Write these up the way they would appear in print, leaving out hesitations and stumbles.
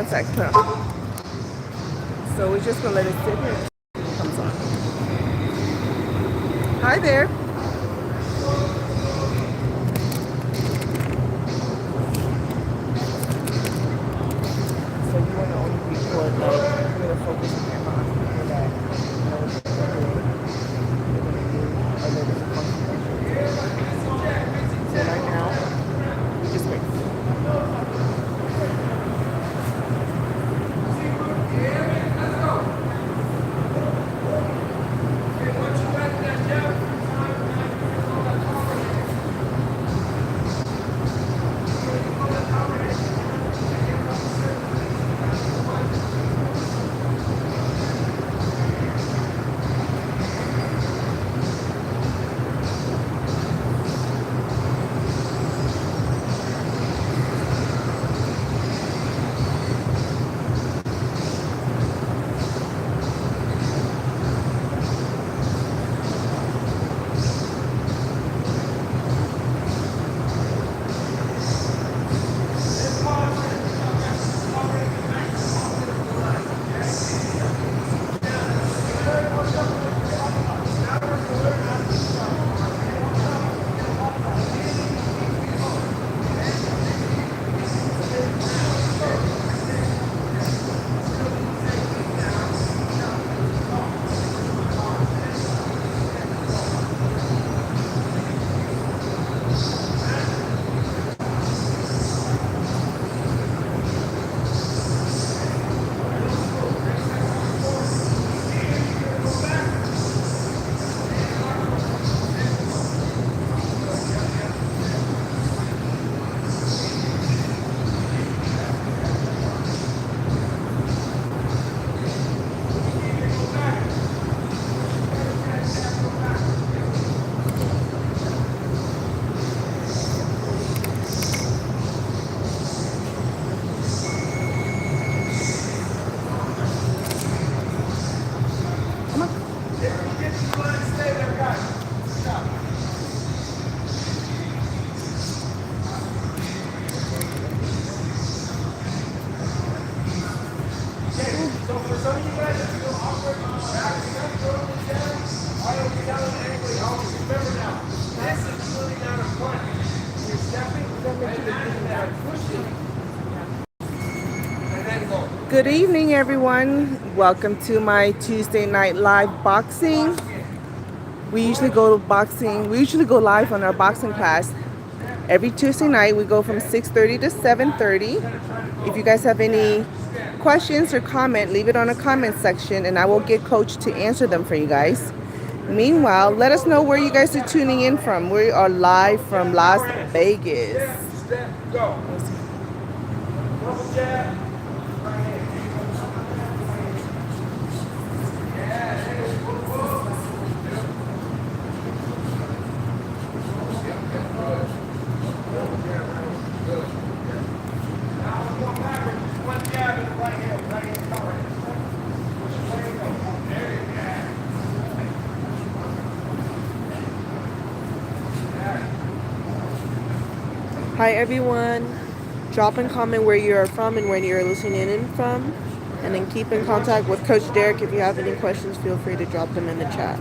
one sec. So we're just gonna let it sit here until it comes on. Hi there. So you want to only record like you're gonna focus the camera on people that know what they're doing. You're gonna do a little consultation. So right now, we just wait. Good evening, everyone. Welcome to my Tuesday night live boxing. We usually go boxing. We usually go live on our boxing class every Tuesday night. We go from 6:30 to 7:30. If you guys have any questions or comment, leave it on a comment section, and I will get Coach to answer them for you guys. Meanwhile, let us know where you guys are tuning in from. We are live from Las Vegas. Hi everyone, drop and comment where you are from and when you're listening in from, and then keep in contact with Coach Derek. If you have any questions, feel free to drop them in the chat.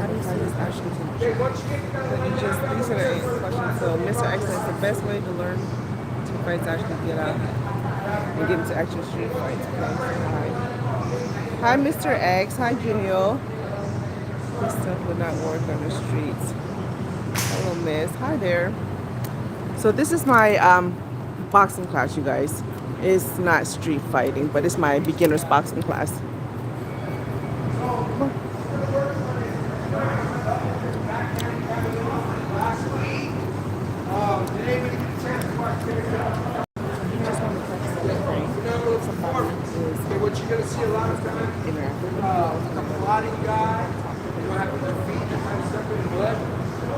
These are the questions. So, Mr. Excellence, the best way to learn to fight is actually get out and get into actual street fights. Okay? Hi, Mr. X. Hi, Junior. This stuff would not work on the streets. Hello, Miss. Hi there. So this is my boxing class, you guys. It's not street fighting, but it's my beginner's boxing class. What you're going to see a lot of times, a Pilates guy, you don't have to do feet, you're kind of stuck in the mud.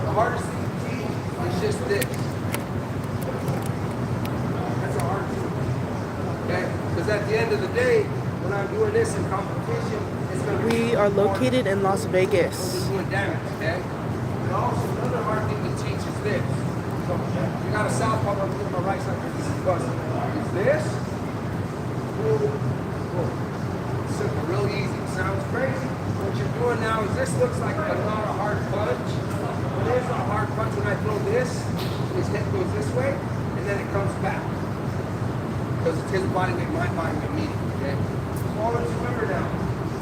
The hardest thing to teach is just this. That's a hard thing. Okay? Because at the end of the day, when I'm doing this in competition, it's going to be... We are located in Las Vegas. Doing damage, okay? But also, another hard thing to teach got a southpaw, I'm doing my right side. This is busting. Is this? Simple, real easy. Sounds crazy. What you're doing now is this looks like not a hard punch. It is a hard punch when I throw this. His head goes this way, and then it comes back. Because it's his body weight, my body weight meeting. Okay? So always remember now,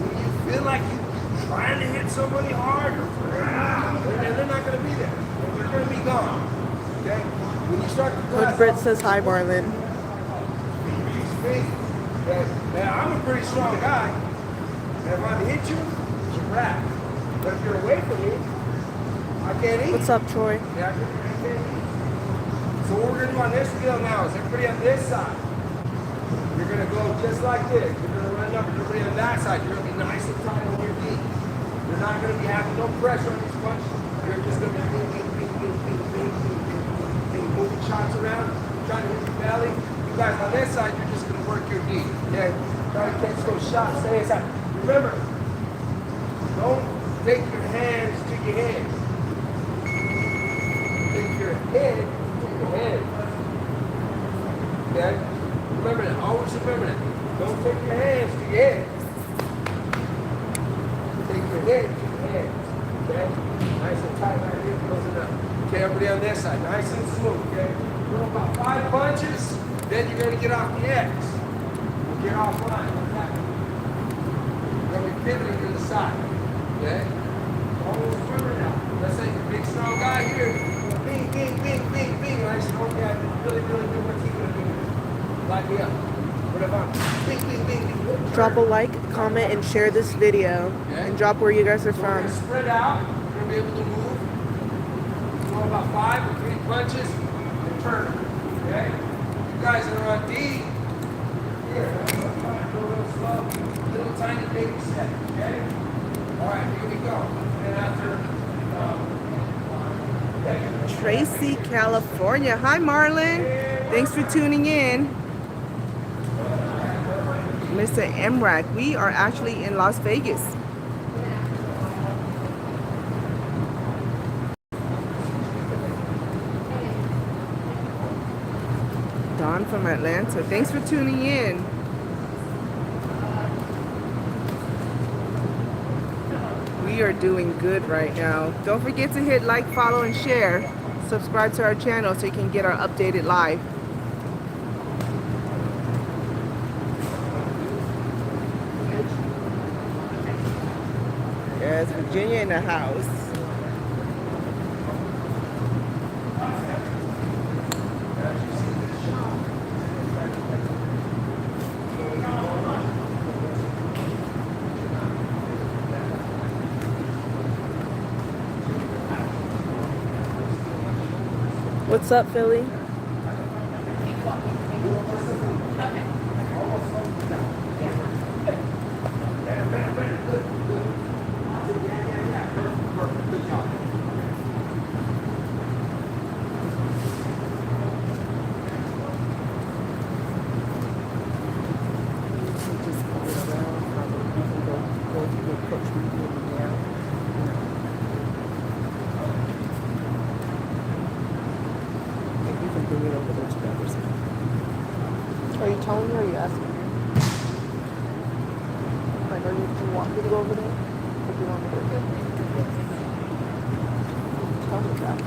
when you feel like you're trying to hit somebody hard, they're not going to be there. They're going to be gone. Okay? When you start to Coach Britt says hi, Marlon. I'm a pretty strong guy. And if I hit you, it's a wrap. But if you're away from me, I can't eat. What's up, Troy? Yeah, I can't eat. So what we're going to do on this field now is everybody on this side, you're going to go just like this. You're going to run up, and everybody on that side, you're going to be nice and tight on your feet. You're not going to be having no pressure on these punches. You're just going to be moving shots around, trying to hit your belly. You guys on this side, you're just going to work your knee. Okay? Try to catch those shots. Stay inside. Remember, don't take your hands to your head. Take your head to your head. Okay? Remember that. Always remember that. Don't take your hands to your head. Take your head to your head. Okay? Nice and tight right here. Closing up. Okay, everybody on this side. Nice and smooth. Okay? Throw about 5 punches. Then you're going to get off the X. Get offline. What's happening? You're going to be pivoting to the side. Okay? Always remember now. Let's say you're a big, strong guy here. Bing, bing, bing, bing, bing. And I said, okay, I really do what's he going to do. Light me up. What if I'm bing, bing, bing, bing? Drop a like, comment, and share this video. Okay. And drop where you guys are So we're going from. to spread out. You're going to be able to move. Throw about 5 or 3 punches and turn. Okay? You guys that are on D, here, go a little slow, little tiny baby step, okay? All right, here we go. And after, Tracy, California. Hi, Marlon. Thanks for tuning in. Mr. Emrak, we are actually in Las Vegas. Don from Atlanta. Thanks for tuning in. We are doing good right now. Don't forget to hit like, follow, and share. Subscribe to our channel so you can get our updated live. Yes, Virginia in the house. What's up, Philly? Are you telling me or are you asking me? Like, do you want me to go over there? Or do you want me to go there? Tell me that.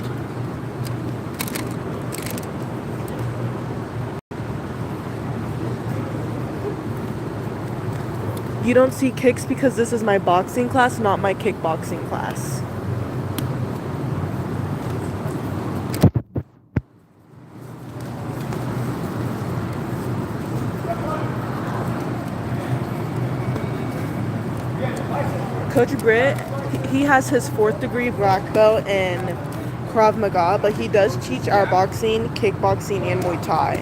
You don't see kicks because this is my boxing class, not my kickboxing class. Coach Britt, he has his 4th degree black belt in Krav Maga, but he does teach our boxing, kickboxing, and Muay Thai.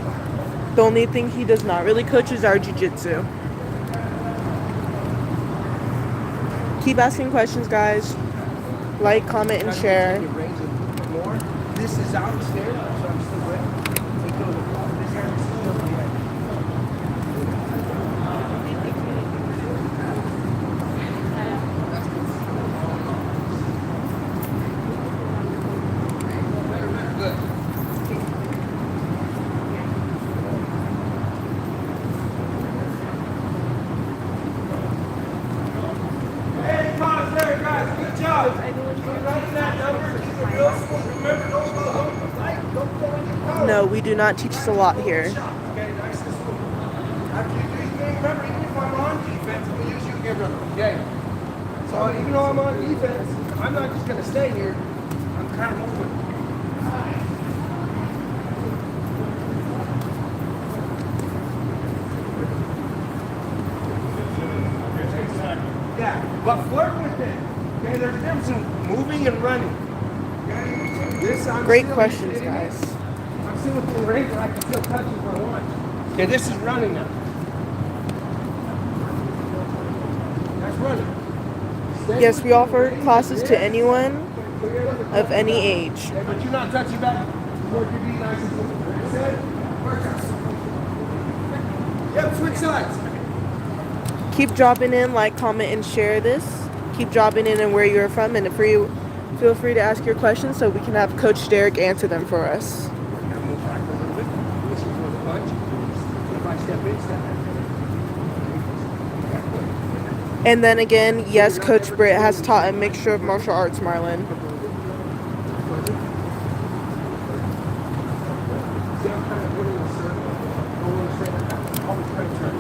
The only thing he does not really coach is our jiu-jitsu. Keep asking questions, guys. Like, comment, and share. This is outstairs, so I'm still ready. Take those across this area, this is still behind. Good. No, we do not teach a lot here. Okay, nice and smooth. After you do your game, remember, even if I'm on defense, I'm gonna use you again, brother. Okay. So even though I'm on defense, I'm not just gonna stay here. I'm kind of moving. Yeah, but flirt with it. Okay, there's a difference in moving and running. Okay? This I'm Great still questions, sitting. guys. I'm still within range, and I can still touch you if I want. Okay, this is running now. That's running. Yes, we offer classes to anyone of any age. Okay, but you're not touching back. Work your beat nice and smooth. Set. Work out. Yep, switch sides. Keep dropping in, like, comment, and share this. Keep dropping in and where you're from, and feel free to ask your questions so we can have Coach Derek answer them for us. Now move back a little bit. Listen for the punch. If I step in, step back. And then again, yes, Coach Britt has taught a mixture of martial arts, Marlon. See, I'm kind of putting a circle. Don't want to say that. Always try to turn.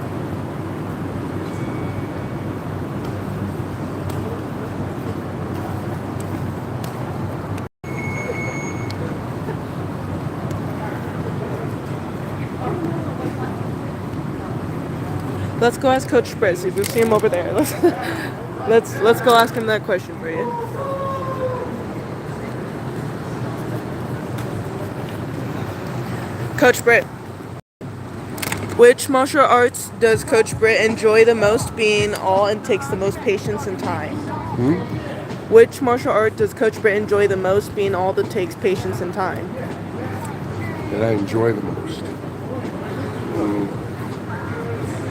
Let's go ask Coach Britt. See if we see him over there. Let's go ask him that question for you. Coach Britt, which martial arts does Coach Britt enjoy the most, being all and takes the most patience and time? Which martial art does Coach Britt enjoy the most, being all that takes patience and time? That I enjoy the most.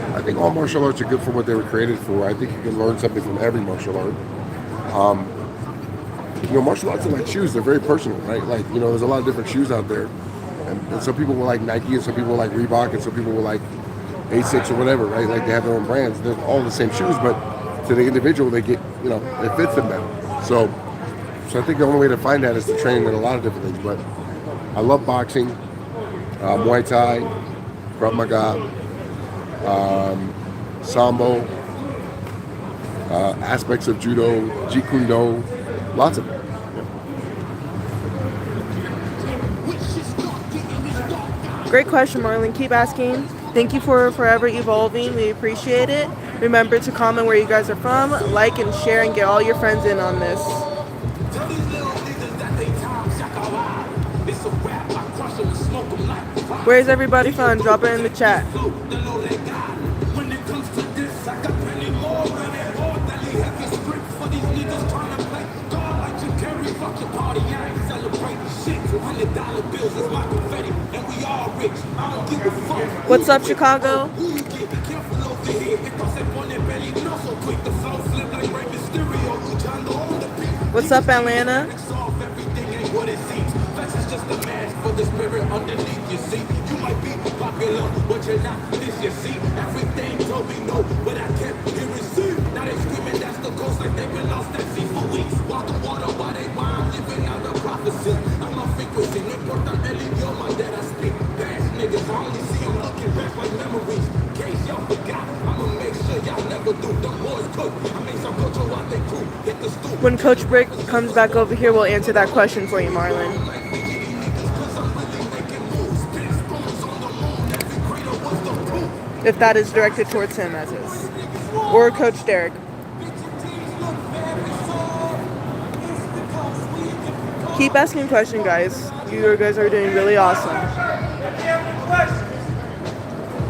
I think all martial arts are good for what they were created for. I think you can learn something from every martial art. Martial arts are like shoes. They're very personal, right? Like, there's a lot of different shoes out there. And some people will like Nike, and some people will like Reebok, and some people will like Asics or whatever, right? Like, they have their own brands. They're all the same shoes, but to the individual, they get, it fits them better. So I think the only way to find that is to train in a lot of different things. But I love boxing, Muay Thai, Krav Maga, Sambo, aspects of Judo, Jeet Kune Do, lots of it. Great question, Marlon. Keep asking. Thank you for forever evolving. We appreciate it. Remember to comment where you guys are from, like and share, and get all your friends in on this. Where's everybody from? Drop it in the chat. What's up, Chicago? What's up, Atlanta? When Coach Britt comes back over here, we'll answer that question for you, Marlon. If that is directed towards him, as is. Or Coach Derek. Keep asking questions, guys. You guys are doing really awesome.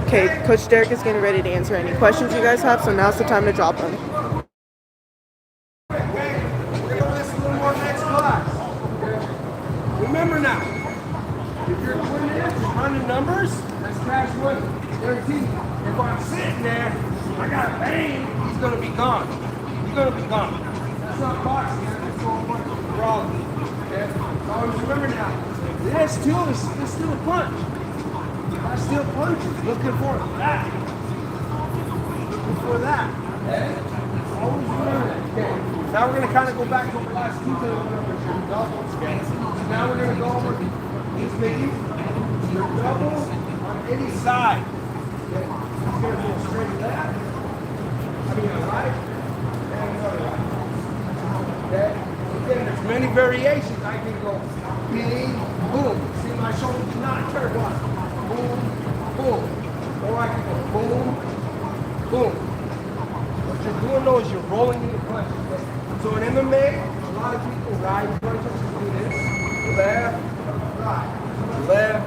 Okay, Coach Derek is getting ready to answer any questions you guys have, so now's the time to drop them. Remember now, if you're doing this, running numbers, that's cash money. Guaranteed. If I'm sitting there, I got a pain, he's going to be gone. He's going to be gone. That's not boxing, that's going to be problem. Okay? So always remember now, this too is still a punch. I still punch it. Looking for that. Looking for that. Okay? Always remember that. Okay. Now we're going to kind of go back to the last two numbers here. Okay? Now we're going to go over these biggies. double on any side. Okay. He's going to go straight left. I mean, right. And another right. Okay. Again, there's many variations. I can go bing, boom. See, my shoulder do not turn one. Boom, boom. Or I can go boom, boom. What you're doing though is you're rolling into punches. Okay? So in MMA, a lot of people ride punches to do this. Left, right, left,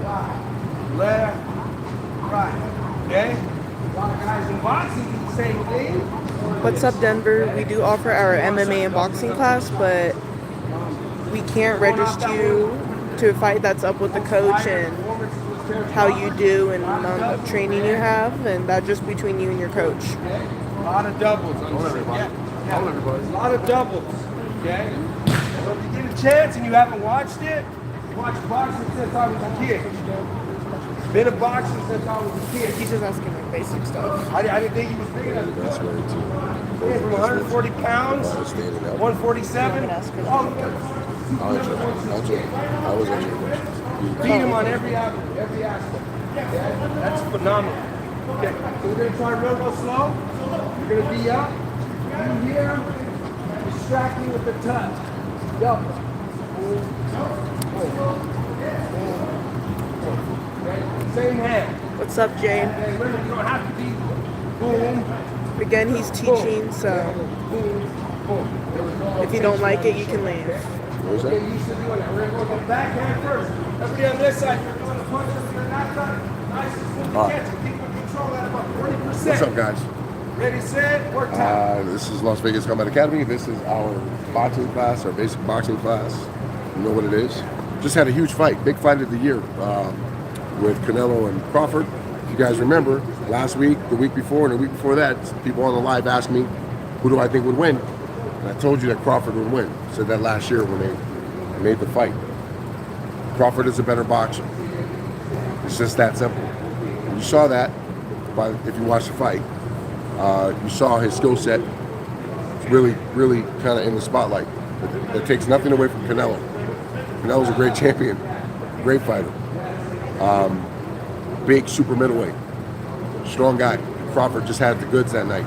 right, left, right. Okay? A lot of guys in boxing do the same thing. What's up, Denver? We do offer our MMA and boxing class, but we can't register you to a fight. That's up with the coach and how you do and the amount of training you have, and that's just between you and your coach. Okay? A lot of doubles. A lot of doubles. Okay? So if you get a chance and you haven't watched it, watch boxing since I was a kid. Been a boxer since I was a kid. He's just asking like basic stuff. I didn't think he was big enough. That's right too. Yeah, from 140 pounds, 147. I was actually Beat him on every aspect. Okay? That's phenomenal. Okay, so we're going to try real slow. You're going to be up. You here, distracting with the touch. Double. Okay? Same hand. What's up, Jay? Okay, remember, you don't have to be boom. Again, he's teaching, so if you don't like it, you can leave. What was that? Get used to doing it. We're going to go backhand first. Everybody on this side, you're doing the punches to the that side. Nice and smooth catch. Keep the control at about 40%. What's up, guys? Ready, set, work time. This is Las Vegas Combat Academy. This is our boxing class, our basic boxing class. You know what it is. Just had a huge fight, big fight of the year with Canelo and Crawford. If you guys remember, last week, the week before, and the week before that, people on the live asked me, who do I think would win? And I told you that Crawford would win. I said that last year when they made the fight. Crawford is a better boxer. It's just that simple. You saw that if you watched the fight. You saw his skill set really kind of in the spotlight. That takes nothing away from Canelo. Canelo's a great champion, great fighter. Big super middleweight, strong guy. Crawford just had the goods that night.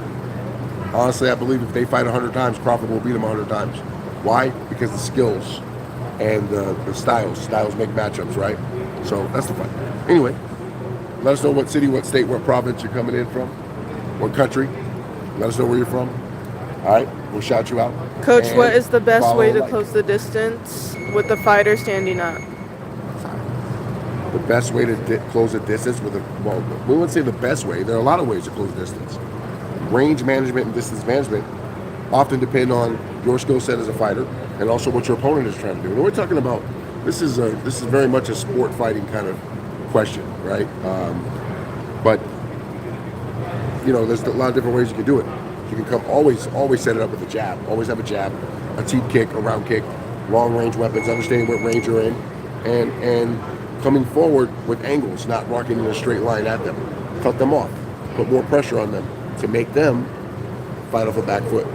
Honestly, I believe if they fight 100 times, Crawford will beat him 100 times. Why? Because the skills and the styles. Styles make matchups, right? So that's the fight. Anyway, let us know what city, what state, what province you're coming in from, what country. Let us know where you're from. All right, we'll shout you out. Coach, And what is the best follow way to like. close the distance with the fighter standing up? The best way to close a distance well, we wouldn't say the best way. There are a lot of ways to close distance. Range management and distance management often depend on your skill set as a fighter and also what your opponent is trying to do. And we're talking about this is very much a sport fighting kind of question, right? But you know, there's a lot of different ways you can do it. You can always set it up with a jab. Always have a jab, a teep kick, a round kick, long range weapons, understanding what range you're in, and coming forward with angles, not rocking in a straight line at them. Cut them off. Put more pressure on them to make them fight off a back foot,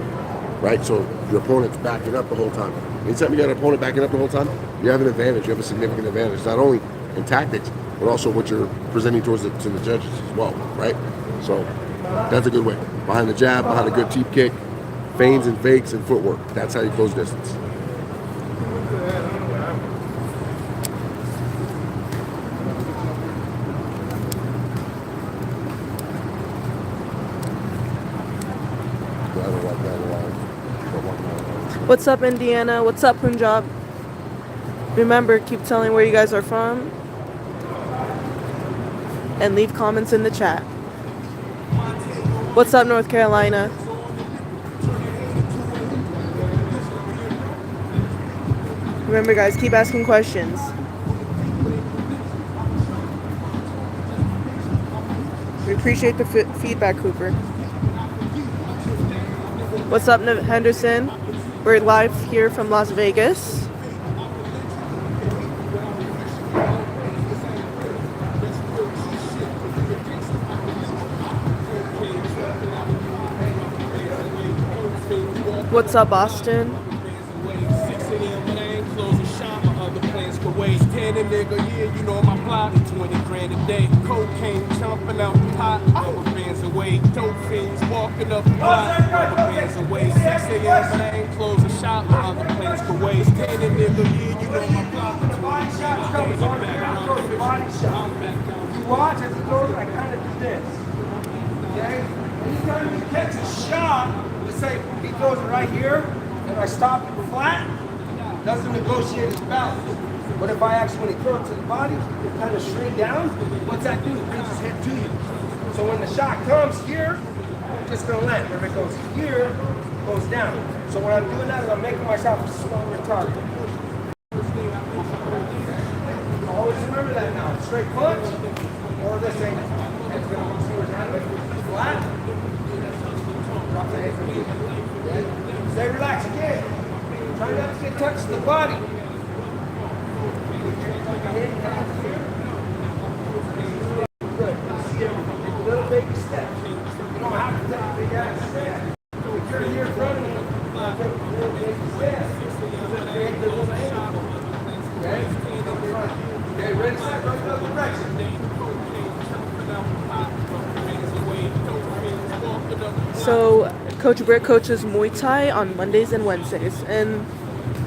right? So your opponent's backing up the whole time. Anytime you got an opponent backing up the whole time, you have an advantage. You have a significant advantage, not only in tactics, but also what you're presenting to the judges as well, right? So that's a good way. Behind the jab, behind a good teep kick, feigns and fakes and footwork. That's how you close distance. What's up, Indiana? What's up, Punjab? Remember, keep telling where you guys are from and leave comments in the chat. What's up, North Carolina? Remember, guys, keep asking questions. We appreciate the feedback, Cooper. What's up, Henderson? We're live here from Las Vegas. What's up, Boston? a nigga, yeah, you know my plot. 20 grand a day, cocaine chomping out the pot, rubber bands away, dope fiends walking up the block, rubber bands away. 6 a.m. but I ain't closing shop, my other plans for ways. Stand a nigga, yeah, you know my plot. 20 Body shots coming, so I'm a body shot. You watch as it goes, I kind of do this. Okay? Anytime you catch a shot, let's say he throws it right here, and I stop it flat, doesn't negotiate his balance. But if I actually, when he throws it to the body, it kind of shrink down, what's that do? It brings his head to you. So when the shot comes here, I'm just gonna land. If it goes here, it goes down. So when I'm doing that, I'm making myself a smaller target. Always remember that now. Straight punch, or this thing. It's gonna see what's happening. Flat. Drop the head from you. Stay relaxed again. Try not to get touched to the body. Good. Little baby steps. You don't have to take a big ass step. If you're here in front of me, take a little baby steps. Just create the little angle. Okay? Okay, ready, set, go the other direction. So Coach Britt coaches Muay Thai on Mondays and Wednesdays. And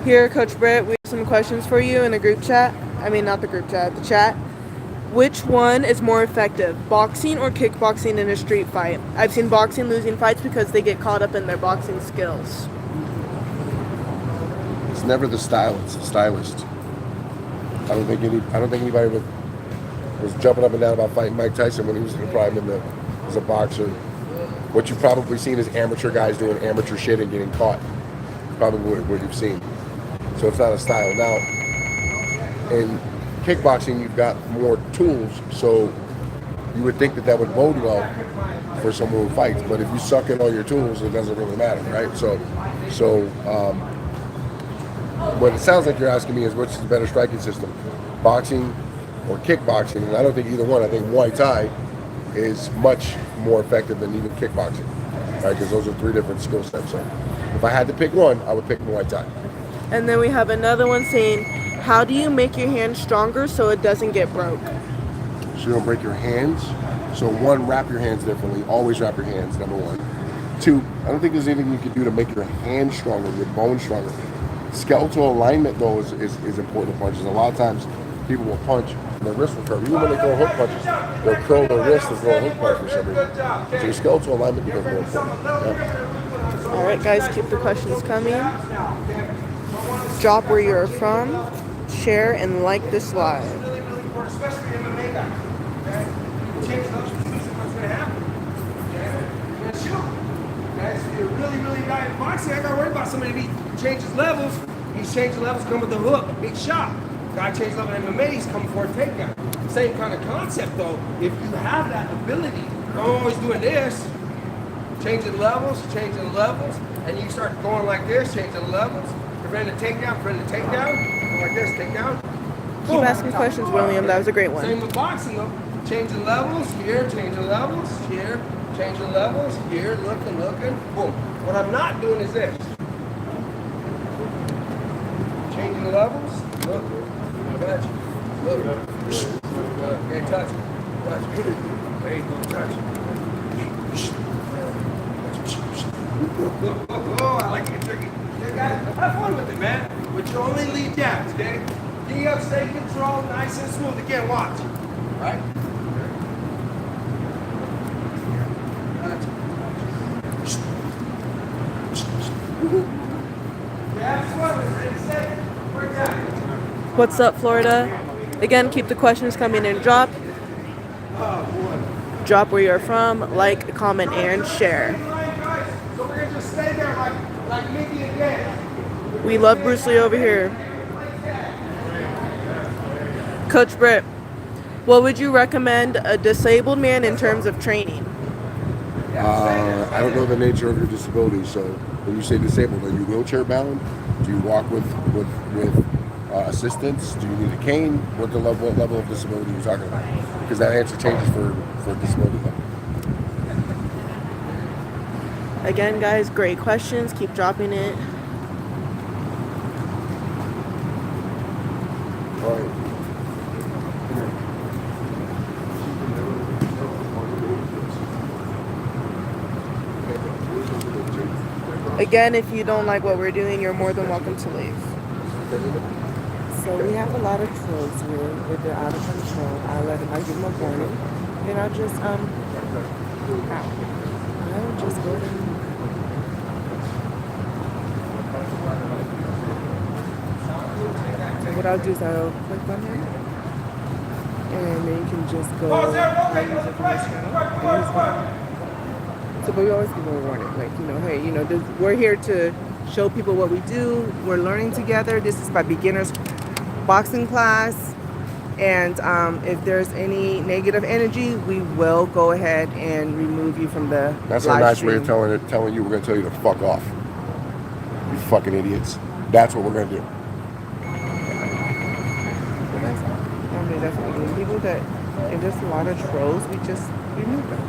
here, Coach Britt, we have some questions for you in a group chat. I mean, not the group chat, the chat. Which one is more effective, boxing or kickboxing in a street fight? I've seen boxing losing fights because they get caught up in their boxing skills. It's never the style; it's the stylist. I don't think anybody was jumping up and down about fighting Mike Tyson when he was in the prime as a boxer. What you've probably seen is amateur guys doing amateur shit and getting caught. Probably what you've seen. So it's not a style. Now, in kickboxing, you've got more tools, so you would think that would bode well for someone who fights. But if you suck at all your tools, it doesn't really matter, right? So what it sounds like you're asking me is which is the better striking system, boxing or kickboxing? And I don't think either one. I think Muay Thai is much more effective than even kickboxing, right? Because those are 3 different skill sets. So if I had to pick one, I would pick Muay Thai. And then we have another one saying, how do you make your hand stronger so it doesn't get broke? So you don't break your hands. So 1, wrap your hands differently. Always wrap your hands, number 1. 2, I don't think there's anything you can do to make your hand stronger, your bone stronger. Skeletal alignment, though, is important to punches. A lot of times, people will punch and their wrist will curve. Even when they throw hook punches, they'll curl their wrist and throw a hook punch for some reason. So your skeletal alignment becomes more important. Yeah. All right, guys, keep the questions coming. Drop where you're from, share, and like this live. Especially MMA guys. Okay? Change those things and what's going to happen. Okay? You're going to shoot. Okay? So you're really bad in boxing. I got to worry about somebody if he changes levels. He's changing levels, come with the hook, big shot. Guy changes level in MMA, he's coming for a takedown. Same kind of concept though. If you have that ability, I'm always doing this, changing levels, and you start going like this, changing levels, prevent a takedown, go like this, takedown. Keep asking questions, William. That was a great one. Same with boxing though. Changing levels, here, changing levels, here, changing levels, here, looking, boom. What I'm not doing is this. Changing levels, look, touch, look, okay, touch, hey, touch. Oh, I like it tricky. Hey guys, have fun with it, man. But you only lead jabs, okay? Knee up, stay control, nice and smooth. Again, watch. Right? What's up, Florida? Again, keep the questions coming in. Drop where you're from, like, comment, and share. So we're gonna just stay there like Mickey and Dan. We love Bruce Lee over here. Coach Britt, what would you recommend a disabled man in terms of training? I don't know the nature of your disability, so when you say disabled, are you wheelchair bound? Do you walk with assistance? Do you need a cane? What level of disability are you talking about? Because that answer changes for disability level. Again, guys, great questions. Keep dropping it. All right. Again, if you don't like what we're doing, you're more than welcome to leave. So we have a lot of trolls here, but they're out of control. I give them a warning, and I'll just I'll just go ahead and what I'll do is I'll click on him, and then you can just go how to use it from this channel. So, but we always give them a warning, like, hey, we're here to show people what we do. We're learning together. This is my beginner's boxing class, and if there's any negative energy, we will go ahead and remove you from the That's live a nice stream. way of telling you we're going to tell you to fuck off. You fucking idiots. That's what we're going to do. That's what we do. People that, if there's a lot of trolls, we just remove them.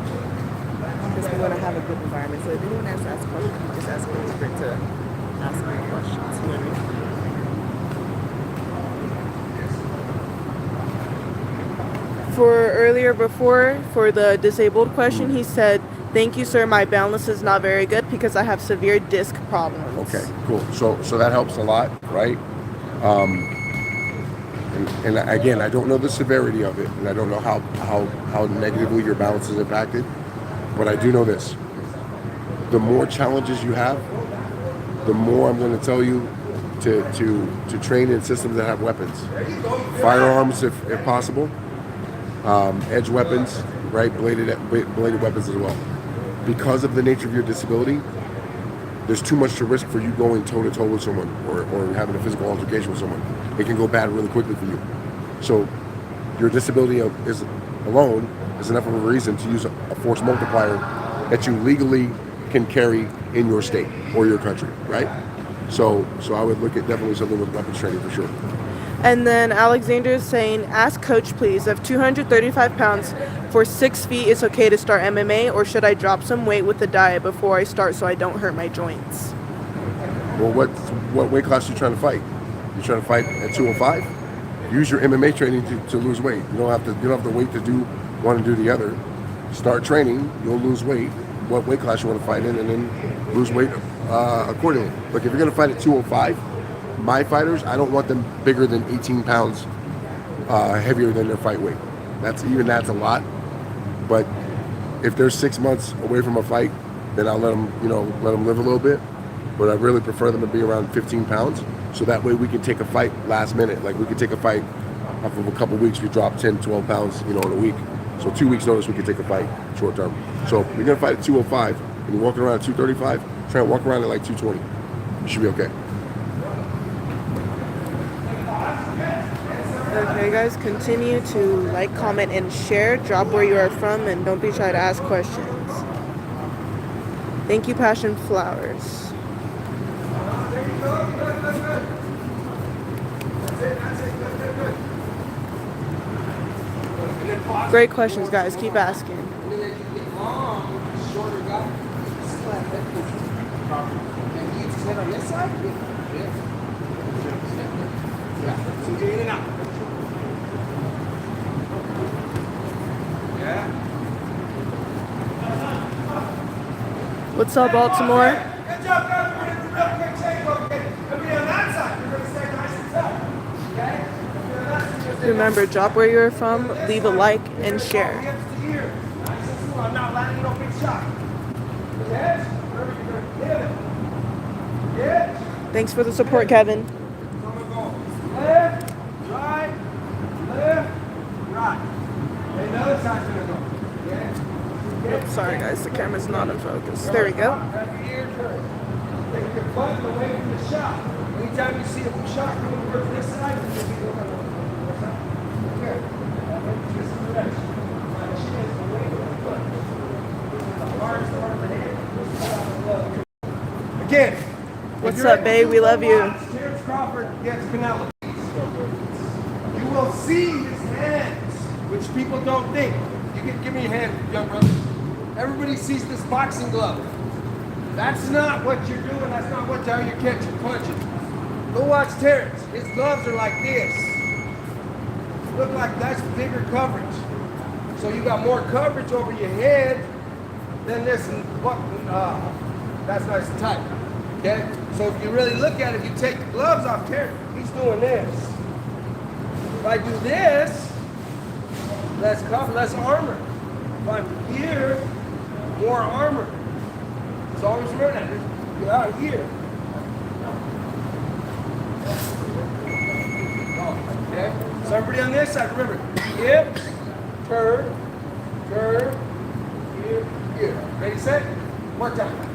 Because we want to have a good environment. So if anyone has to ask questions, we just ask Britt to ask me questions. You know what I mean? For earlier before, for the disabled question, he said, "Thank you, sir. My balance is not very good because I have severe disc problems." Okay, cool. So that helps a lot, right? And again, I don't know the severity of it, and I don't know how negatively your balance is impacted, but I do know this. The more challenges you have, the more I'm going to tell you to train in systems that have weapons. Firearms, if possible, edge weapons, right? Bladed weapons as well. Because of the nature of your disability, there's too much to risk for you going toe-to-toe with someone or having a physical altercation with someone. It can go bad really quickly for you. So your disability alone is enough of a reason to use a force multiplier that you legally can carry in your state or your country, right? So I would look at definitely something with weapons training for sure. And then Alexander is saying, "Ask coach, please, if 235 pounds for 6 feet is okay to start MMA, or should I drop some weight with the diet before I start so I don't hurt my joints?" Well, what weight class are you trying to fight? You trying to fight at 205? Use your MMA training to lose weight. You don't have to wait to do one and do the other. Start training, you'll lose weight. What weight class you want to fight in, and then lose weight accordingly. Look, if you're gonna fight at 205, my fighters, I don't want them bigger than 18 pounds heavier than their fight weight. That's a lot. But if they're 6 months away from a fight, then I'll let them live a little bit. But I really prefer them to be around 15 pounds, so that way we can take a fight last minute. Like we can take a fight off of a couple weeks. We drop 10, 12 pounds, in a week. So 2 weeks notice we can take a fight short term. So if you're gonna fight at 205 and you're walking around at 235, try and walk around at like 220. You should be okay. Okay, guys, continue to like, comment, and share. Drop where you are from, and don't be shy to ask questions. Thank you, Passion Flowers. Great questions, guys. Keep asking. What's up, Baltimore? Good job, guys. We're going to do real quick shake. Okay. It'll be on that side. You're going to stay nice and tough. Okay? It'll be on that side. Remember, drop where you're from, leave a like, and share. Hips to ear. Nice and smooth. I'm not landing no big shot. Yes? Remember, you're going to hit it. Yes? Thanks for the support, Kevin. So I'm going to go left, right, left, right. And the other side's going to go. Okay? Oops, sorry, guys. The camera's not in focus. There we go. Grab your ear first. Take your butt away from the shot. Anytime you see a shot coming towards this side, you just go on the side. Okay. This is the direction. My chin is away from the foot. The hardest part of the hand. Again. What's up, babe? We love you. Terrence Crawford gets Penelope. You will see his hands, which people don't think. You can give me a hand, young brother. Everybody sees this boxing glove. That's not what you're doing. That's not how you catch your punches. Go watch Terrence. His gloves are like this. Look like that's bigger coverage. So you got more coverage over your head than this. That's nice and tight. Okay? So if you really look at it, if you take the gloves off, Terry, he's doing this. If I do this, less cuff, less armor. If I'm here, more armor. So always remember that. You're out here. Okay? So everybody on this side, remember, hip, curve, curve, here, here. Ready, set? One time.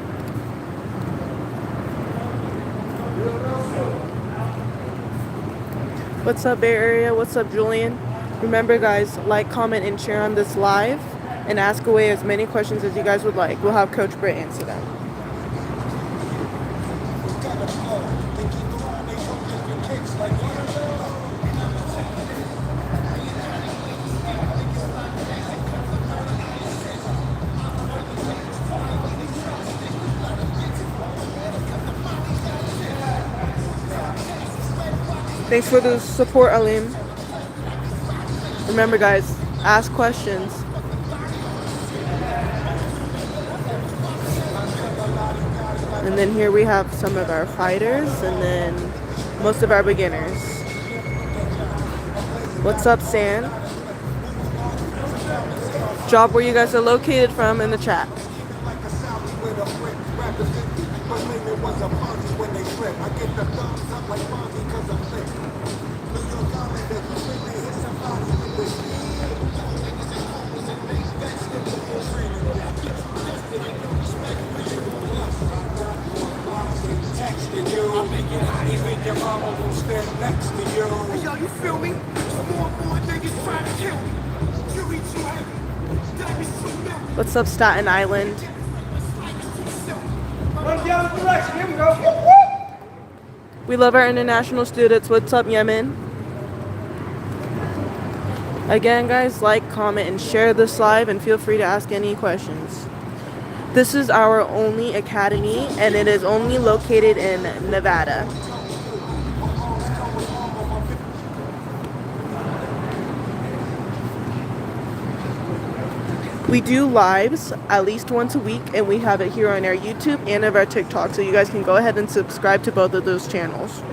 What's up, Bay Area? What's up, Julian? Remember, guys, like, comment, and share on this live, and ask away as many questions as you guys would like. We'll have Coach Britt answer them. Thanks for the support, Alim. Remember, guys, ask questions. And then here we have some of our fighters, and then most of our beginners. What's up, San? Drop where you guys are located from in the chat. Yo, you feel me? More niggas trying to kill me. You reach too heavy. Diamonds too mellow. What's up, Staten Island? Run the other direction. Here we go. We love our international students. What's up, Yemen? Again, guys, like, comment, and share this live, and feel free to ask any questions. This is our only academy, and it is only located in Nevada. We do lives at least once a week, and we have it here on our YouTube and of our TikTok, so you guys can go ahead and subscribe to both of those channels.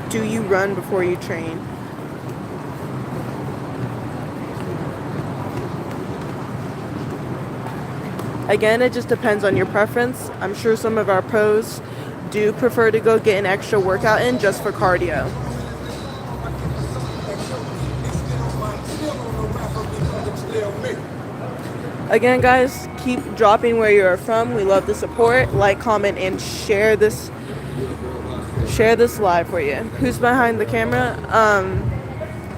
Do you run before you train? Again, it just depends on your preference. I'm sure some of our pros do prefer to go get an extra workout in just for cardio. Again, guys, keep dropping where you are from. We love the support. Like, comment, and share this live for you. Who's behind the camera?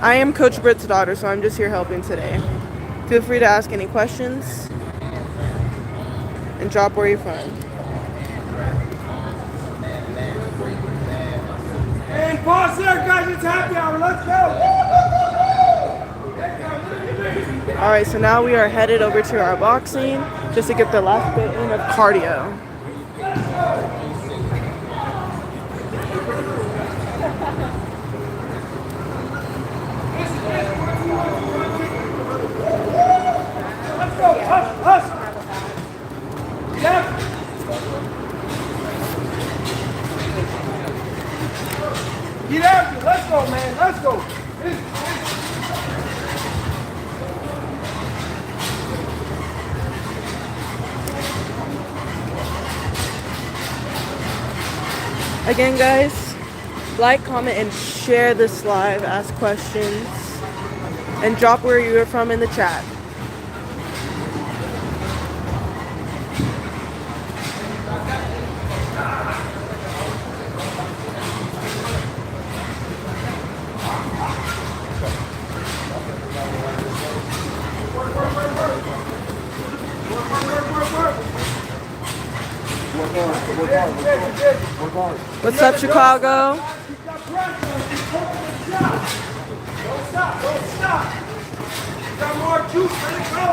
I am Coach Britt's daughter, so I'm just here helping today. Feel free to ask any questions and drop where you're from. And pause there, guys. It's happy hour. Let's go. All right, so now we are headed over to our boxing just to get the last bit in of cardio. Let's go. Us. Yep. Get after it. Let's go, man. Let's go. Again, guys, like, comment, and share this live, ask questions, and drop where you are from in the chat. What's up, Chicago? Don't stop. Got more juice. Let it go.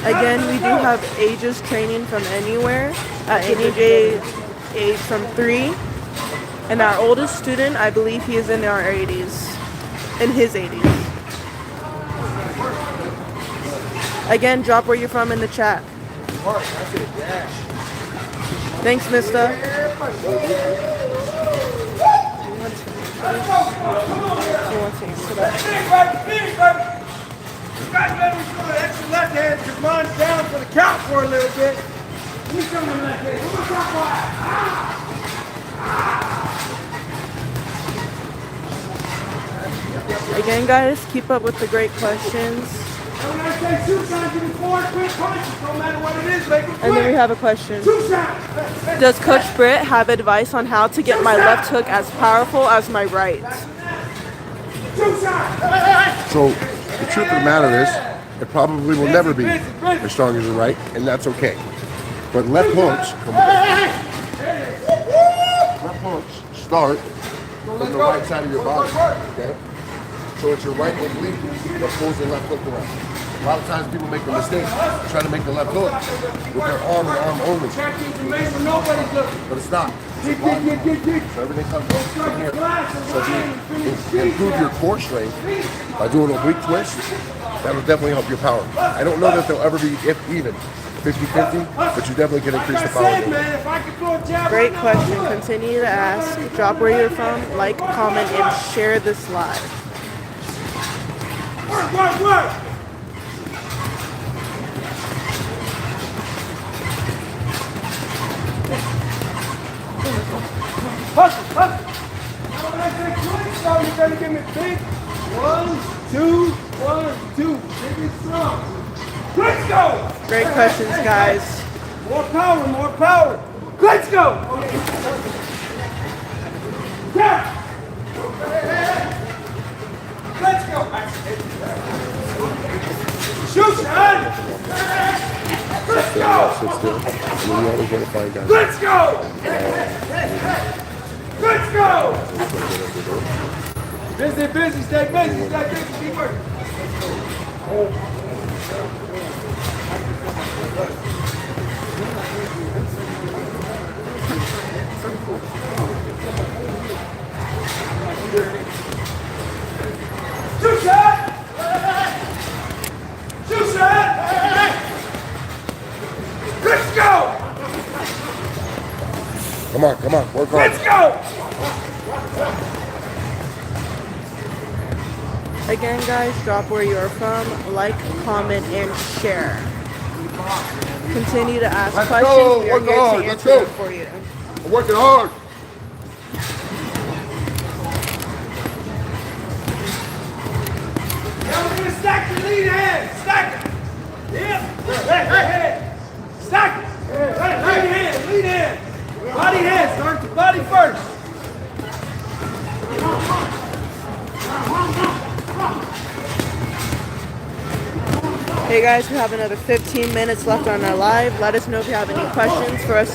Again, we do have ages training from anywhere at any age from 3 And our oldest student, I believe he is in our 80s. In his 80s. Again, drop where you're from in the chat. Work, that's it, yeah. Thanks, mister. Big, baby. You guys better be doing an extra left hand because mine's down for the count for a little bit. Give me some of the left hand. Come on, top wide. Again, guys, keep up with the great questions. When I say two signs, give me 4 quick punches. No matter what it is, make it quick. And then we have a question. 2 signs. Does Coach Britt have advice on how to get my left hook as powerful as my right? 2 signs. So the truth of the matter is, it probably will never be as strong as your right, and that's okay. But left hooks, left hooks start from the right side of your body. Okay? So it's your right oblique that pulls the left hook around. A lot of times people make the mistake trying to make the left hook with their arm and arm only. But it's not. So everything comes from here. So if you improve your core strength by doing an oblique twist, that'll definitely help your power. I don't know that they'll ever be even 50-50, but you definitely can increase the power. Great question. Continue to ask. Drop where you're from, like, comment, and share this live. Work. Hustle. Now when I say quick, so you're gonna give me big. 1, 2, 1, 2. Big and strong. Let's go! Great questions, guys. More power. Let's go! Yeah! Let's go! Shoot, son! Let's go! Sit still. And then you always want to find guys. Let's go! Let's go! Busy, stay busy, keep working. Shoot shot! Let's go! Come on, work hard. Let's go! Again, guys, drop where you're from, like, comment, and share. Continue to ask Let's questions. go. We are Work here hard. to Let's answer go. them for you. I'm working hard. Now we're gonna stack your lead hand. Stack it. Yep. Hey. Stack it. Lead hand. Body hand. Start the body first. Hey guys, we have another 15 minutes left on our live. Let us know if you have any questions for us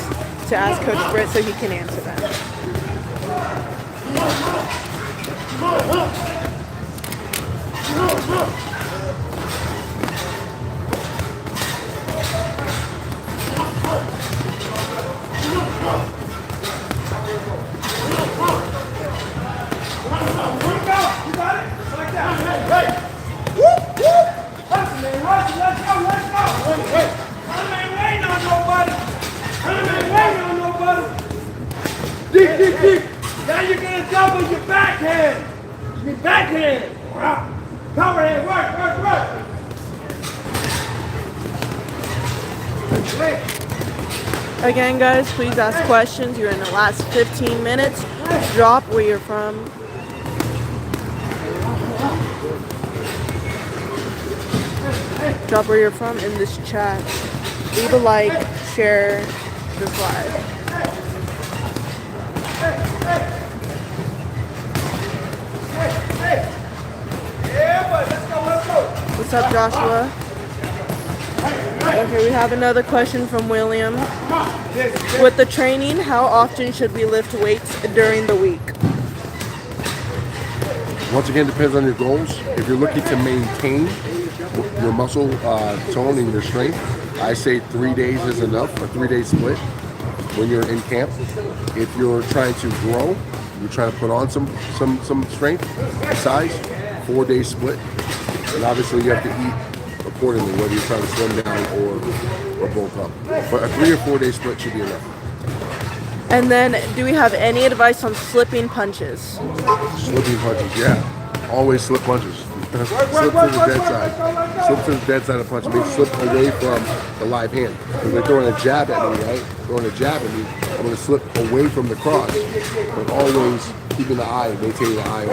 to ask Coach Britt so he can answer them. You got it? Just like that. Hey. Hustle, man. Let's go. I ain't waiting on nobody. Deep. Now you're gonna double your backhand. Your backhand. Power hand. Work. Again, guys, please ask questions. You're in the last 15 minutes. Drop where you're from. Drop where you're from in this chat. Leave a like, share this live. Yeah, but let's go. What's up, Joshua? Okay, we have another question from William. With the training, how often should we lift weights during the week? Once again, depends on your goals. If you're looking to maintain your muscle tone and your strength, I say 3 days is enough, a 3-day split when you're in camp. If you're trying to grow, you're trying to put on some strength, size, 4-day split, and obviously you have to eat accordingly, whether you're trying to slim down or bulk up. But a 3 or 4-day split should be enough. And then, do we have any advice on slipping punches? Slipping punches, yeah. Always slip punches. Slip to the dead side. Slip to the dead side of the punch. Maybe slip away from the live hand. If they're throwing a jab at me, right? Throwing a jab at me, I'm going to slip away from the cross, but always keeping the eye, maintaining the eye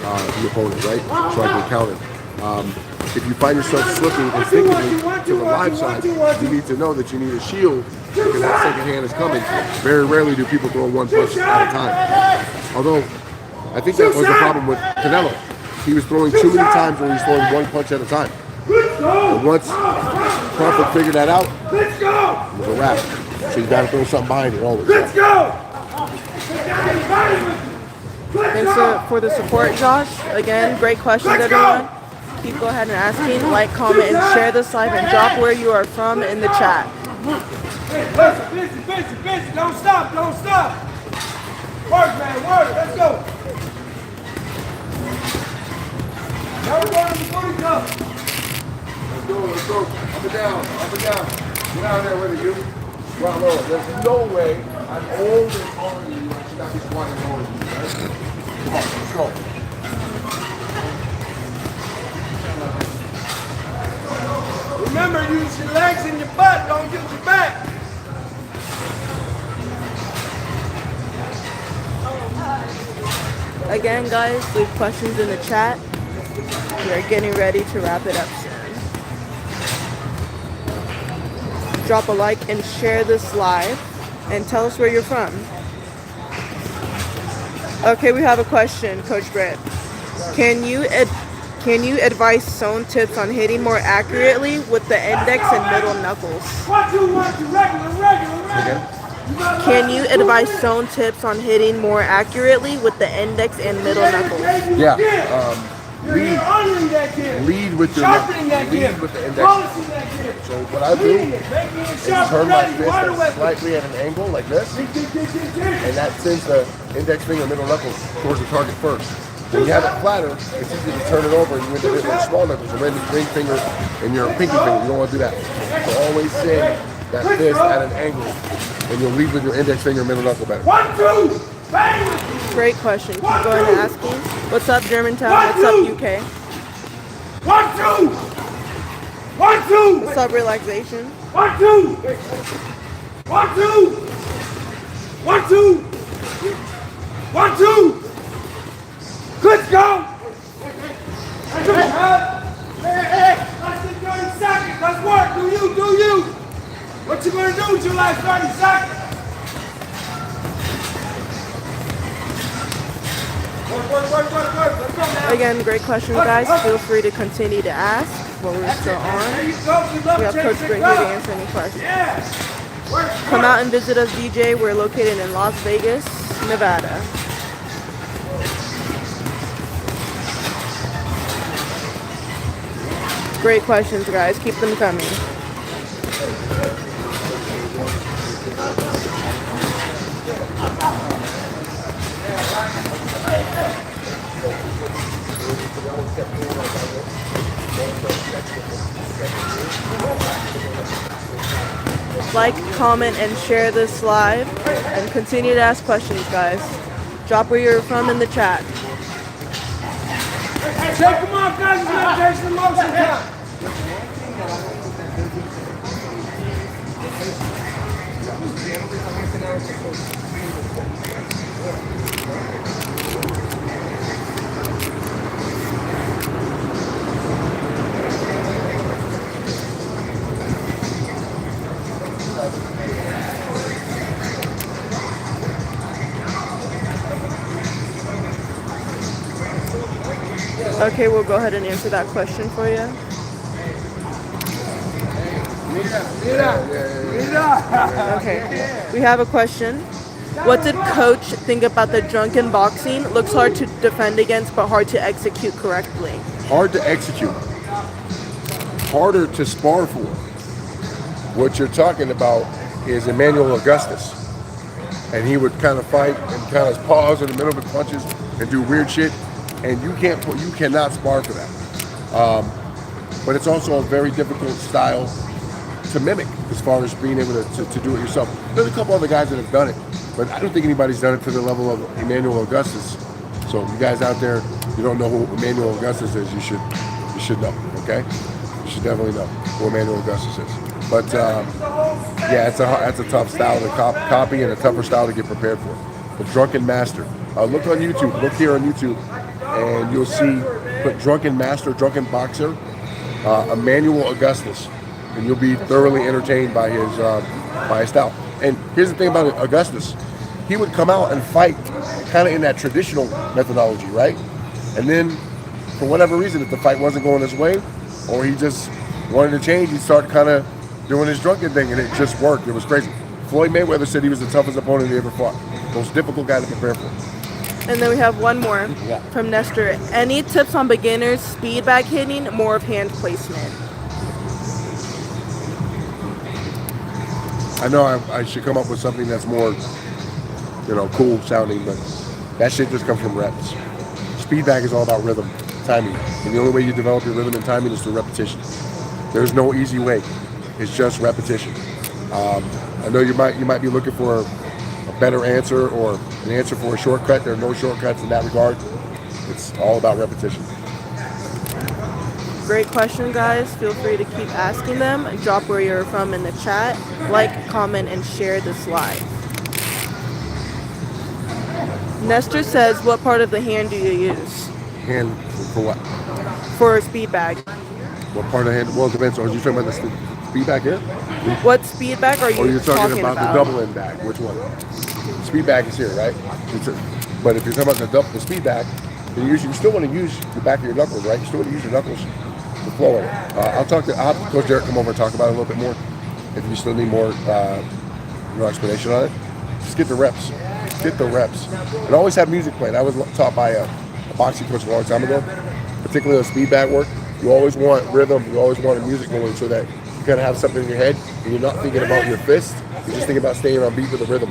on the opponent, right? So I can counter. If you find yourself slipping instinctively to the live side, you need to know that you need a shield because that second hand is coming. Very rarely do people throw one punch at a time. Although, I think that was the problem with Canelo. He was throwing too many times when he was throwing one punch at a time. And once Crawford figured that out, it was a wrap. So you got to throw something behind it always. Let's go! Thanks for the support, Josh. Again, great questions, everyone. Keep go ahead and asking, like, comment, and share this live, and drop where you are from in the chat. Busy. Don't stop. Work, man, work. Let's go. Now we're going to the booty cup. Let's go. Up and down. Get out there with it, you. Well, lower. There's no way I'm old and taller than you. I should not be squatting lower than you, right? Come on, let's go. Remember, use your legs and your butt. Don't use your back. Again, guys, leave questions in the chat. We are getting ready to wrap it up soon. Drop a like and share this live, and tell us where you're from. Okay, we have a question, Coach Britt. Can you advise sewn tips on hitting more accurately with the index and middle knuckles? 1, 2, 1, 2, regular. Again? Can you advise sewn tips on hitting more accurately with the index and middle knuckles? Yeah. You're honoring that kid. Lead with your Sharpening that kid. lead with the index. Polishing that kid. So what I do Making it is sharp turn and my ready. fist Water at weapon. slightly at an angle like this, and that sends the index finger and middle knuckle towards the target first. When you have it flatter, it's easy to turn it over and you end up hitting the small knuckles, the ring finger and your pinky finger. You don't want to do that. So always send that fist at an angle, and you'll lead with your index finger and middle knuckle better. 1, 2, bang! Great question. Keep going and asking. What's up, Germantown? What's up, UK? 1, 2, 1, 2. What's up, relaxation? 1, 2, 1, 2, 1, 2, 1, 2. Let's go. Hey, less than 30 seconds. Let's work. Do you? What you gonna do with your last 30 seconds? Work. Let's go now. Again, great questions, guys. Feel free to continue to ask while we're still There on. you go. Good luck. We have Coach Britt here to answer any questions. Yeah. Work. Come out and visit us, DJ. We're located in Las Vegas, Nevada. Great questions, guys. Keep them coming. Like, comment, and share this live, and continue to ask questions, guys. Drop where you're from in the chat. Take them off, guys. It's meditation and motion count. Okay, we'll go ahead and answer that question for you. Okay, we have a question. What did Coach think about the drunken boxing? Looks hard to defend against, but hard to execute correctly. Hard to execute. Harder to spar for. What you're talking about is Emmanuel Augustus. and he would kind of fight and kind of pause in the middle of his punches and do weird shit. And you cannot spar for that. But it's also a very difficult style to mimic as far as being able to do it yourself. There's a couple other guys that have done it, but I don't think anybody's done it to the level of Emmanuel Augustus. So you guys out there, you don't know who Emmanuel Augustus is, you should know, okay? You should definitely know who Emmanuel Augustus is. But yeah, that's a tough style to copy and a tougher style to get prepared for. The Drunken Master. Look on YouTube, look here on YouTube, and you'll see, put Drunken Master, Drunken Boxer, Emmanuel Augustus, and you'll be thoroughly entertained by his style. And here's the thing about Augustus. He would come out and fight kind of in that traditional methodology, right? And then, for whatever reason, if the fight wasn't going his way, or he just wanted to change, he'd start kind of doing his drunken thing, and it just worked. It was crazy. Floyd Mayweather said he was the toughest opponent he ever fought. Most difficult guy to prepare for. And then we have one more from Nestor. Any tips on beginners, speed bag hitting, more of hand placement? I know I should come up with something that's more, cool sounding, but that shit just comes from reps. Speed bag is all about rhythm, timing. And the only way you develop your rhythm and timing is through repetition. There's no easy way. It's just repetition. I know you might be looking for a better answer or an answer for a shortcut. There are no shortcuts in that regard. It's all about repetition. Great question, guys. Feel free to keep asking them. Drop where you're from in the chat. Like, comment, and share this live. Nestor says, what part of the hand do you use? Hand for what? For a speed bag. What part of the hand? Well, it depends. Are you talking about the speed bag here? What speed bag are you Or you're talking about about? the double end bag? Which one? Speed bag is here, right? But if you're talking about the speed bag, then you still want to use the back of your knuckles, right? You still want to use your knuckles to flow it. I'll have Coach Derek come over and talk about it a little bit more. If you still need more explanation on it, just get the reps. Get the reps. And always have music playing. I was taught by a boxing coach a long time ago, particularly on speed bag work. You always want rhythm. You always want music going so that you kind of have something in your head and you're not thinking about your fist. You're just thinking about staying on beat with the rhythm.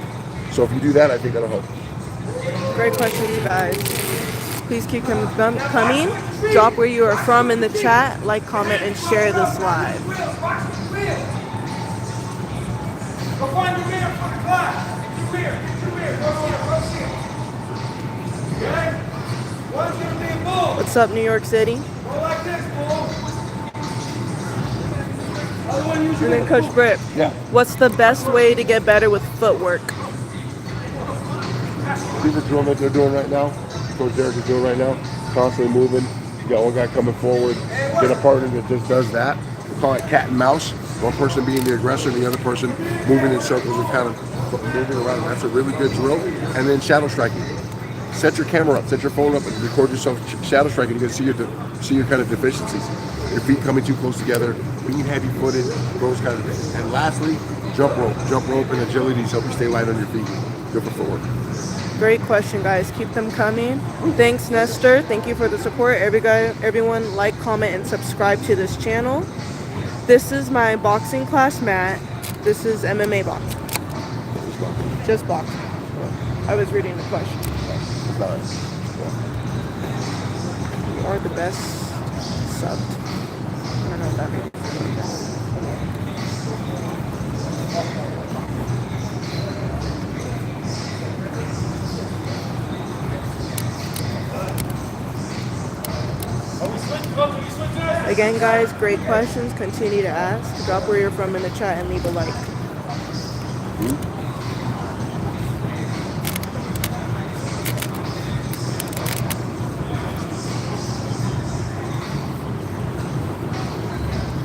So if you do that, I think that'll help. Great questions, you guys. Please keep them coming. Drop where you are from in the chat. Like, comment, and share this live. Go find your man for the class. Two here. Go see him. Okay? One's gonna be a bull. What's up, New York City? Go like this, bull. Other one And usually. then Coach Britt. Yeah. What's the best way to get better with footwork? See the drill that they're doing right now? Coach Derek is doing right now? Constantly moving. You got one guy coming forward. Get a partner that just does that. We call it cat and mouse. One person being the aggressor, the other person moving in circles and kind of moving around. That's a really good drill. And then shadow striking. Set your camera up, set your phone up, and record yourself shadow striking. You can see your kind of deficiencies. Your feet coming too close together, being heavy-footed, those kind of things. And lastly, jump rope and agility to help you stay light on your feet. Good for footwork. Great question, guys. Keep them coming. Thanks, Nestor. Thank you for the support. Everyone, like, comment, and subscribe to this channel. This is my boxing class, Matt. This is MMA boxing. Just boxing. I was reading the question. Or the best subbed. I don't know what that means. Again, guys, great questions. Continue to ask. Drop where you're from in the chat and leave a like.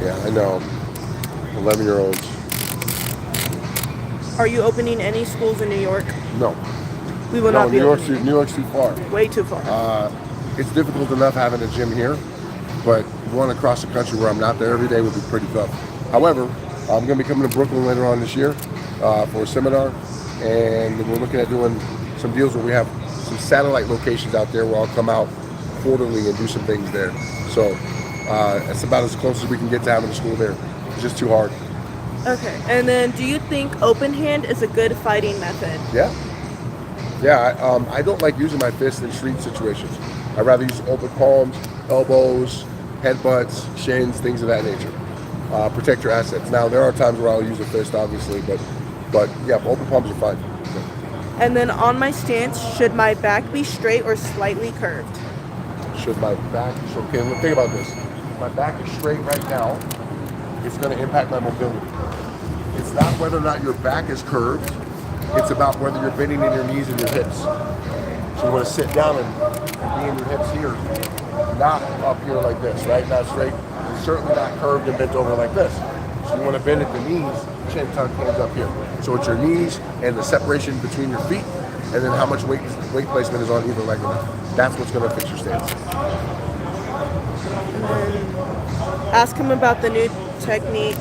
Yeah, I know. 11-year-olds. Are you opening any schools in New York? No. We will No, not be opening. New York's too far. Way too far. It's difficult enough having a gym here, but one across the country where I'm not there every day would be pretty tough. However, I'm going to be coming to Brooklyn later on this year for a seminar, and we're looking at doing some deals where we have some satellite locations out there where I'll come out quarterly and do some things there. So it's about as close as we can get to having a school there. It's just too hard. Okay. And then, do you think open hand is a good fighting method? Yeah, Yeah, I don't like using my fist in street situations. I'd rather use open palms, elbows, headbutts, shins, things of that nature. Protect your assets. Now, there are times where I'll use a fist, obviously, but yeah, open palms are fine. And then on my stance, should my back be straight or slightly curved? Should my back, so okay, think about this. My back is straight right now. It's going to impact my mobility. It's not whether or not your back is curved. It's about whether you're bending in your knees and your hips. So you want to sit down and be in your hips here, not up here like this, right? Not straight. And certainly not curved and bent over like this. So you want to bend at the knees, chin tuck, hands up here. So it's your knees and the separation between your feet, and then how much weight placement is on either leg of that. That's what's going to fix your stance. And then ask him about the new technique.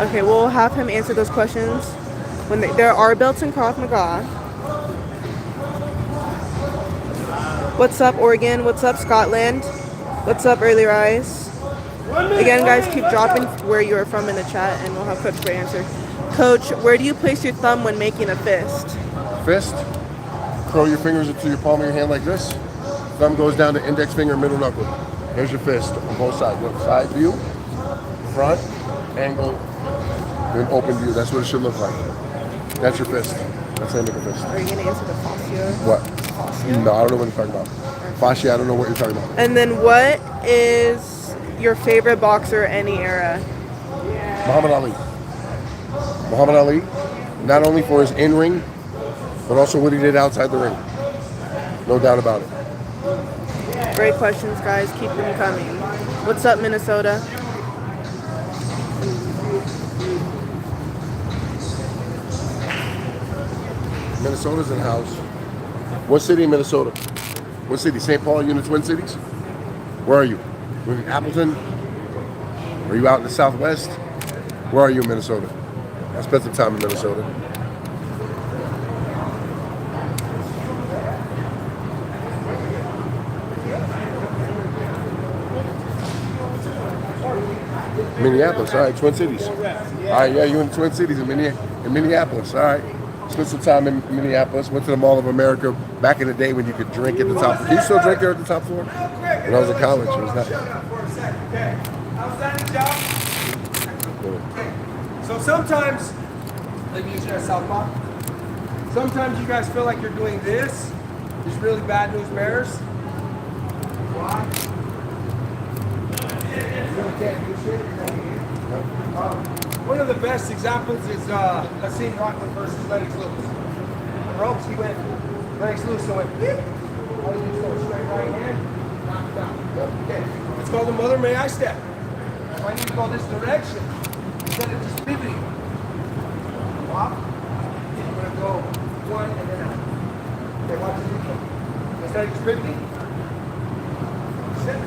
Okay, we'll have him answer those questions when there are belts in Krav Maga. What's up, Oregon? What's up, Scotland? What's up, Early Rise? Again, guys, keep dropping where you are from in the chat, and we'll have Coach Britt answer. Coach, where do you place your thumb when making a fist? Fist, curl your fingers into your palm of your hand like this. Thumb goes down to index finger, middle knuckle. Here's your fist on both sides. Look, side view, front, angle, then open view. That's what it should look like. That's your fist. That's how you make a fist. Are you going to answer the fascia? What? No, I don't know what you're talking about. Fascia, I don't know what you're talking about. And then what is your favorite boxer any era? Muhammad Ali. Muhammad Ali, not only for his in-ring, but also what he did outside the ring. No doubt about it. Great questions, guys. Keep them coming. What's up, Minnesota? Minnesota's in house. What city in Minnesota? What city? St. Paul, you in the Twin Cities? Where are you? We're in Appleton? Are you out in the Southwest? Where are you in Minnesota? I spent some time in Minnesota. Minneapolis, all right, Twin Cities. All right, yeah, you in the Twin Cities in Minneapolis, all right. Spent some time in Minneapolis, went to the Mall of America back in the day when you could drink at the top floor. Do you still drink there at the top floor? When I was in college, it was not. So sometimes, like you said, Southpaw, sometimes you guys feel like you're doing this. These really bad news bears. Why? You really can't do shit. One of the best examples is Nassim Rockland versus Lennox Lewis. The ropes, he went, Lennox Lewis went, beep. All he did was straight right hand, knock it down. Okay, it's called the Mother May I step. So I need to go this direction instead of just pivoting. Walk. I'm going to go one and then out. Okay, watch this go. Instead of just pivoting, sit.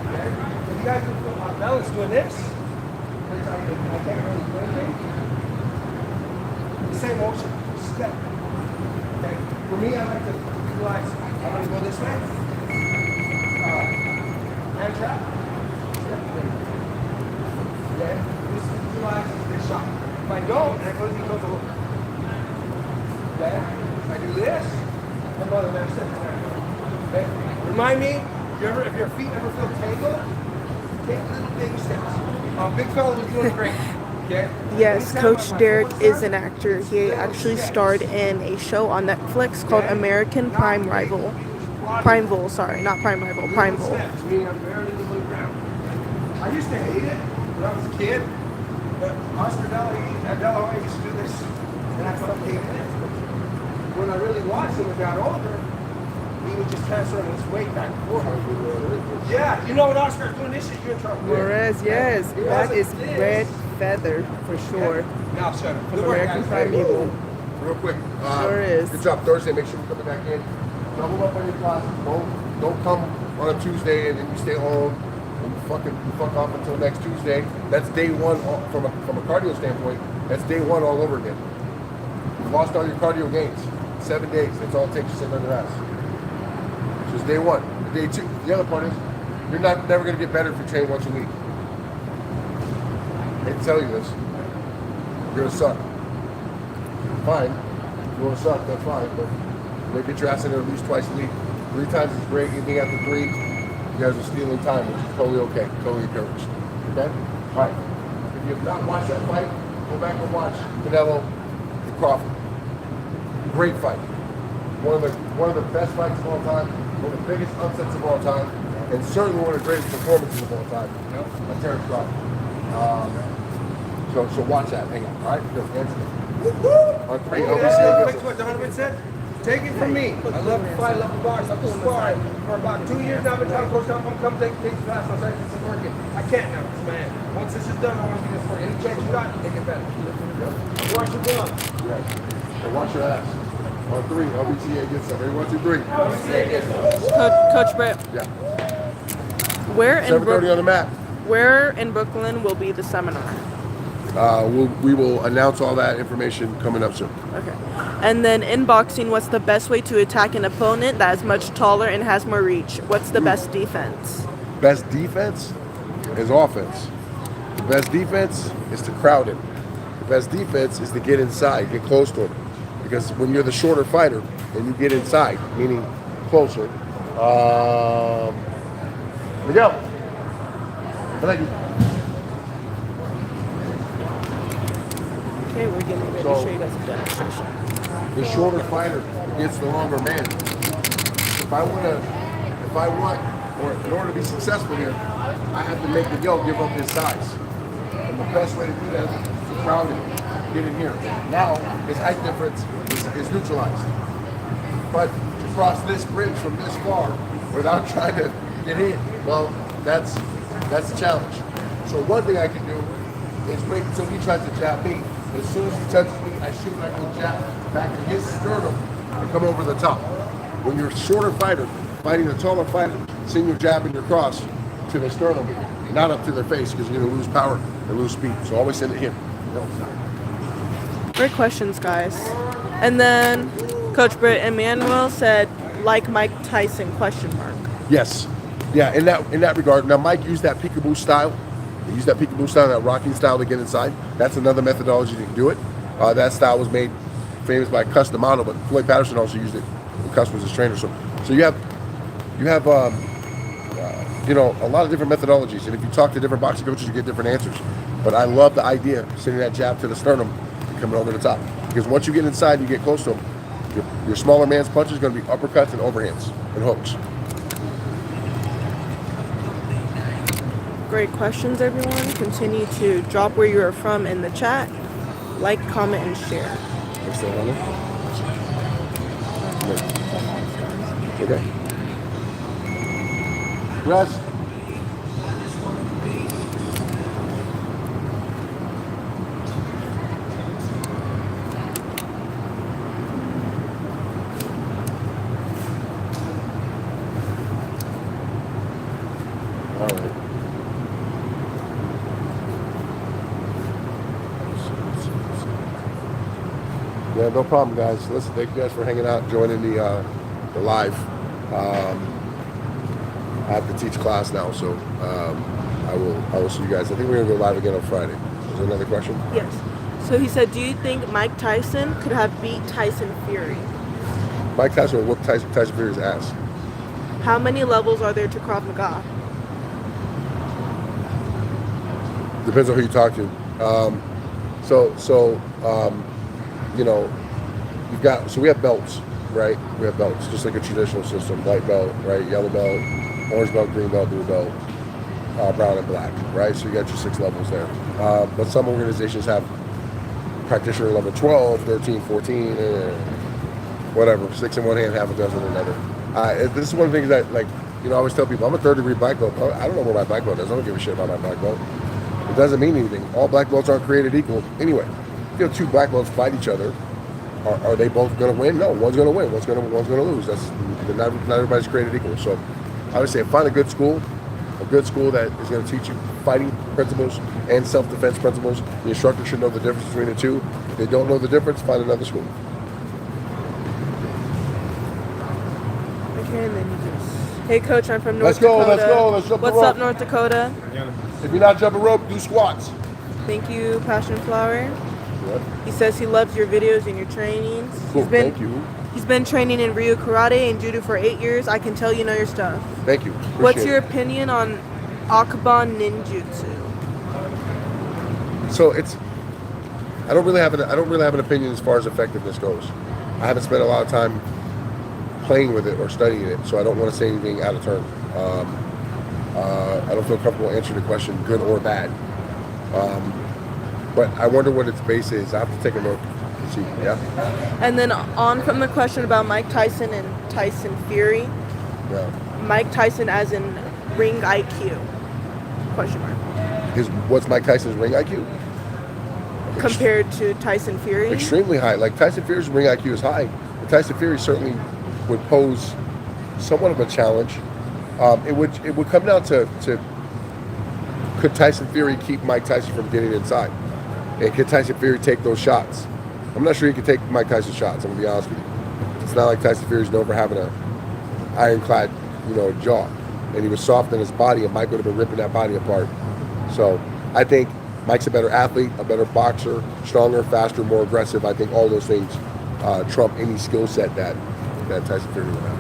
Okay, if you guys do balance doing this, I can't really do anything. The same motion, step. Okay. For me, I like to utilize, I'm going to go this way. Hand trap. Step. Okay. This utilizes this shot. If I don't, I go to the over. Okay. If I do this, I'm going to next step. Okay. Remind me, if your feet ever feel tangled, take little baby steps. Big fella was doing great. Okay? Yes, Coach Derek is an actor. He actually starred in a show on Netflix called American Primeville, sorry, not Prime Rival, Primeville. I used to hate it when I was a kid, but Oscar De La Hoya used to do this, and I thought, okay, when I really watched him and got older, he would just transfer his weight back and forth. Yeah, you know what Oscar's doing this shit, you're in trouble. Whereas, yes, that is Red Feather for sure. Now shut up. From American Primeval. Real quick. Sure is. Good job. Thursday, make sure you're coming back in. Double up on your classes. Don't come on a Tuesday and then you stay home and you fuck off until next Tuesday. That's day one from a cardio standpoint. That's day one all over again. You've lost all your cardio gains. 7 days. That's all it takes to sit on your ass. So it's day one. Day two. The other part is you're never going to get better if you train once a week. I hate to tell you this. You're going to suck. Fine. If you want to suck, that's fine. But you gotta get your ass in there at least twice a week. 3 times is great. Anything after 3, you guys are stealing time, which is totally okay. Totally encouraged. Okay? All right. If you have not watched that fight, go back and watch Canelo and Crawford. Great fight. One of the best fights of all time. One of the biggest upsets of all time. And certainly one of the greatest performances of all time. By Terrence Crawford. So watch that. Hang on. All right? Just answer it. On 3, That's what Donovan said. Take it from me. I love to fight, I love to box, I love to spar. For about 2 years now, I've been telling Coach Tom, come take the class, I'll start this working. I can't now, because man, once this is done, I want to do this for you. Any chance you got, take it better. Watch your gun. Yes. And watch your ass. On 3, LBTA gets them. Ready? 1, 2, 3. Coach Britt, Yeah. where in 7:30 on the map. where in Brooklyn will be the seminar? We will announce all that information coming up soon. Okay. And then in boxing, what's the best way to attack an opponent that is much taller and has more reach? What's the best defense? Best defense is offense. The best defense is to crowd him. The best defense is to get inside, get close to him. Because when you're the shorter fighter and you get inside, meaning closer, Miguel. Thank you. Okay, we're getting ready to So- show you guys a demonstration. The shorter fighter against the longer man. If I want, or in order to be successful here, I have to make Miguel give up his size. And the best way to do that is to crowd him, get in here. Now, his height difference is neutralized. But to cross this bridge from this far without trying to get in, well, that's the challenge. So one thing I can do is wait until he tries to jab me. As soon as he touches me, I shoot my little jab back to his sternum and come over the top. When you're a shorter fighter, fighting a taller fighter, send your jab and your cross to the sternum, not up to their face, because you're going to lose power and lose speed. So always send it here. No, it's not. Great questions, guys. And then Coach Britt Emmanuel said, like Mike Tyson, question mark. Yes. Yeah, in that regard. Now, Mike used that peekaboo style. He used that peekaboo style, that rocking style to get inside. That's another methodology to do it. That style was made famous by Cus D'Amato, but Floyd Patterson also used it when Cus was his trainer. So you have a lot of different methodologies, and if you talk to different boxing coaches, you get different answers. But I love the idea of sending that jab to the sternum and coming over the top, because once you get inside and you get close to him, your smaller man's punch is going to be uppercuts and overhands and hooks. Great questions, everyone. Continue to drop where you are from in the chat. Like, comment, and share. Are you still running? Okay. Rest. All right. Yeah, no problem, guys. Listen, thank you guys for hanging out, joining the live. I have to teach class now, so I will see you guys. I think we're gonna go live again on Friday. Is there another question? Yes. So he said, do you think Mike Tyson could have beat Tyson Fury? Mike Tyson will whoop Tyson Fury's ass. How many levels are there to Krav Maga? Depends on who you talk to. You know, we have belts, right? We have belts, just like a traditional system. White belt, right? Yellow belt, orange belt, green belt, blue belt, brown and black, right? So you got your 6 levels there. But some organizations have practitioner level 12, 13, 14, whatever. 6 in one hand, half a dozen in another. This is one of the things that, like, I always tell people, I'm a 3rd-degree black belt. I don't know where my black belt is. I don't give a shit about my black belt. It doesn't mean anything. All black belts aren't created equal. Anyway, if you have 2 black belts fight each other, are they both going to win? No, one's going to win. One's going to lose. Not everybody's created equal. So I would say find a good school, A good school that is going to teach you fighting principles and self-defense principles. The instructor should know the difference between the two. If they don't know the difference, find another school. Okay, and then you just. Hey, coach, I'm from North Let's go, Dakota. let's go, let's jump the What's rope. up, North Dakota? If you're not jumping rope, do squats. Thank you, Passion Flower. Yep. He says he loves your videos and your trainings. Cool, thank you. He's been training in Ryu Karate and Judo for 8 years. I can tell you know your stuff. Thank you. What's Appreciate your it. opinion on Akabon Ninjutsu? So I don't really have an opinion as far as effectiveness goes. I haven't spent a lot of time playing with it or studying it, so I don't want to say anything out of turn. I don't feel comfortable answering the question, good or bad. But I wonder what its base is. I have to take a look and see. Yeah. And then on from the question about Mike Tyson and Tyson Fury. Yeah. Mike Tyson as in ring IQ? Question mark. What's Mike Tyson's ring IQ? Compared to Tyson Fury? Extremely high. Like Tyson Fury's ring IQ is high, but Tyson Fury certainly would pose somewhat of a challenge. It would come down to could Tyson Fury keep Mike Tyson from getting inside, and could Tyson Fury take those shots? I'm not sure he could take Mike Tyson's shots. I'm gonna be honest with you. It's not like Tyson Fury's known for having a ironclad, jaw, and he was soft in his body, and Mike would have been ripping that body apart. So I think Mike's a better athlete, a better boxer, stronger, faster, more aggressive. I think all those things trump any skill set that Tyson Fury would have.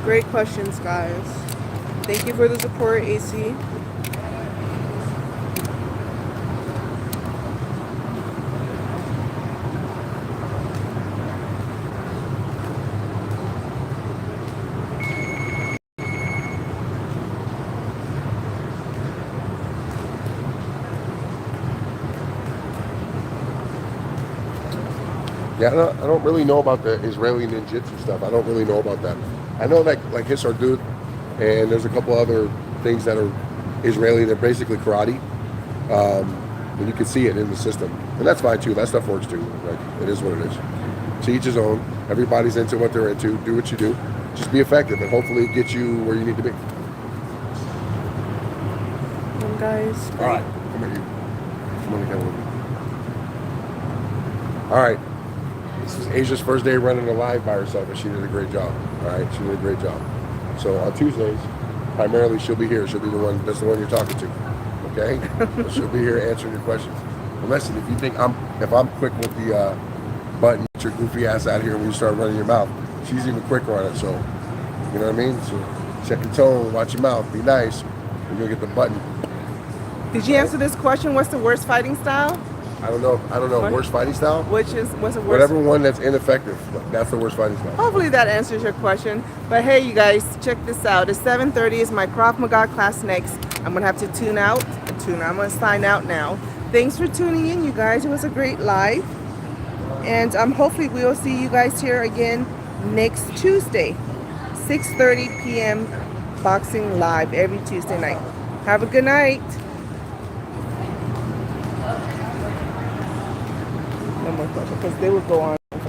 Great questions, guys. Thank you for the support, AC. Yeah, I don't really know about the Israeli ninjutsu stuff. I don't really know about that. I know that like Hissardut, and there's a couple other things that are Israeli. They're basically karate, and you can see it in the system, and that's fine too. That stuff works too. Like it is what it is. To each his own. Everybody's into what they're into. Do what you do. Just be effective, and hopefully it gets you where you need to be. And guys. All right, come here. Come on together with me. All right. This is Asia's first day running a live by herself, and she did a great job. All right, she did a great job. So on Tuesdays, primarily she'll be here. She'll be the one. That's the one you're talking to. Okay, so she'll be here answering your questions. But listen, if you think if I'm quick with the button, get your goofy ass out of here when you start running your mouth. She's even quicker on it. So you know what I mean. So check your tone, watch your mouth, be nice, and you'll get the button. Did you answer this question? What's the worst fighting style? I don't know. Worst fighting style? What's the worst? Whatever one that's ineffective. That's the worst fighting style. Hopefully that answers your question. But hey, you guys, check this out. At 7:30 is my Krav Maga class next. I'm gonna have to tune out. I'm gonna sign out now. Thanks for tuning in, you guys. It was a great live, and hopefully we'll see you guys here again next Tuesday, 6:30 p.m. boxing live every Tuesday night. Have a good night. No more questions because they will go on.